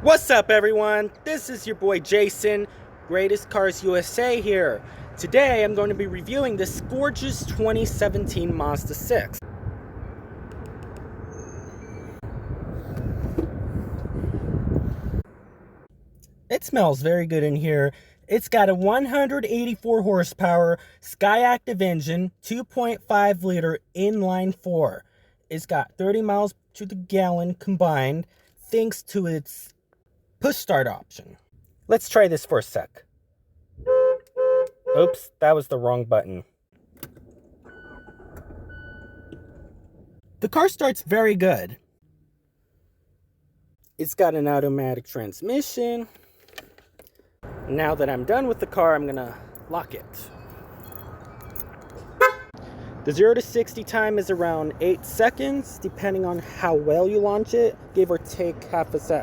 What's up, everyone? This is your boy Jason, Greatest Cars USA here. Today I'm going to be reviewing this gorgeous 2017 Mazda 6. It smells very good in here. It's got a 184 horsepower Skyactiv engine, 2.5 liter inline 4. It's got 30 miles to the gallon combined thanks to its push start option. Let's try this for a sec. Oops, that was the wrong button. The car starts very good. It's got an automatic transmission. Now that I'm done with the car, I'm gonna lock it. The 0 to 60 time is around 8 seconds, depending on how well you launch it, give or take half a sec.